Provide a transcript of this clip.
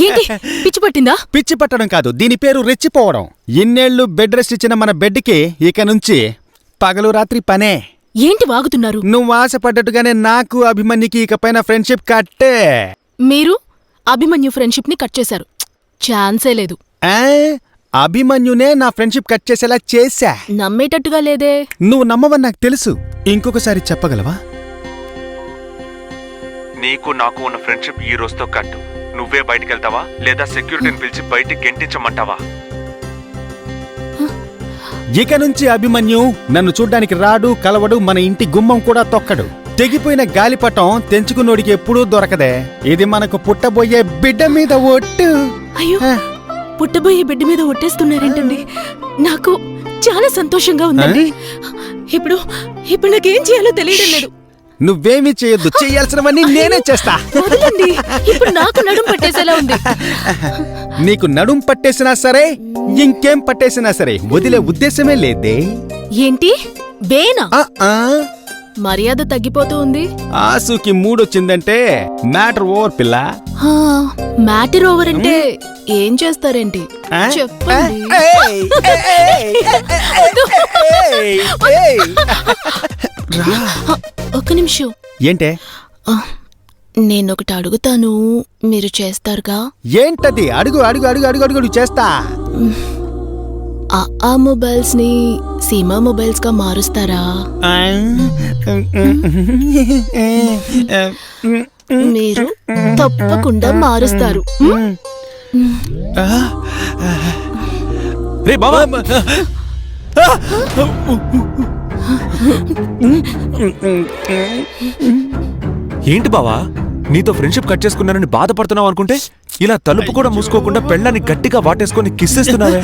ఏంటి పిచ్చి పట్టిందా? పిచ్చి పట్టడం కాదు, దీని పేరు రెచ్చిపోవడం. ఇన్నేళ్లు బెడ్ రెస్ట్ ఇచ్చిన మన బెడ్కి ఇక నుంచి పగలు రాత్రి పనే. ఏంటి వాగుతున్నారు? నువ్వు ఆశపడ్డట్టుగానే నాకు అభిమన్యుకి ఇకపైన ఫ్రెండ్షిప్ కట్టే. మీరు అభిమన్యు ఫ్రెండ్షిప్ ని కట్ చేశారు. ఛాన్సే లేదు. అభిమన్యునే నా ఫ్రెండ్షిప్ కట్ చేసేలా చేశా. నమ్మేటట్టుగా లేదే. నువ్వు నమ్మవని నాకు తెలుసు. ఇంకొకసారి చెప్పగలవా? నీకు నాకు ఉన్న ఫ్రెండ్షిప్ ఈ రోజుతో కట్టు. నువ్వే బయటికెళ్తావా లేదా సెక్యూరిటీని పిలిచి బయటికి గెంటించమంటావా? ఇక నుంచి అభిమన్యు నన్ను చూడ్డానికి రాడు, కలవడు, మన ఇంటి గుమ్మం కూడా తొక్కడు. తెగిపోయిన గాలిపటం తెంచుకున్నోడికి ఎప్పుడూ దొరకదే. ఇది మనకు పుట్టబోయే బిడ్డ మీద ఒట్టు. అయ్యో, పుట్టబోయే బిడ్డ మీద ఒట్టేస్తున్నారేంటండి? నాకు చాలా సంతోషంగా ఉందండి. ఇప్పుడు నాకేం చేయాలో తెలియడం లేదు. నువ్వేమీ చేయొద్దు, చెయ్యాల్సినవన్నీ నేనే చేస్తా. వదలండి, ఇప్పుడు నాకు నడుం పట్టేసేలా ఉంది. నీకు నడుం పట్టేసినా సరే, ఇంకేం పట్టేసినా సరే వదిలే ఉద్దేశమే లేదే. ఏంటి బేనా? మర్యాద తగ్గిపోతూ ఉంది. ఆసుకి మూడొచ్చిందంటే మ్యాటర్ ఓవర్ పిల్ల. మ్యాటర్ ఓవర్ అంటే ఏం చేస్తారేంటి చెప్పండి. ఒక్క నిమిషం. ఏంటే? నేనొకటి అడుగుతాను, మీరు చేస్తారుగా? ఏంటది? అడుగు అడుగు అడుగు అడుగు అడుగు చేస్తా. ఆ మొబైల్స్ ని సీమా మొబైల్స్ గా మారుస్తారా? మీరు తప్పకుండా మారుస్తారు. ఏంటి బావా, నీతో ఫ్రెండ్షిప్ కట్ చేసుకున్నానని బాధపడుతున్నావు అనుకుంటే ఇలా తలుపు కూడా మూసుకోకుండా పెళ్ళాన్ని గట్టిగా వాటేసుకొని కిస్ చేస్తున్నావే.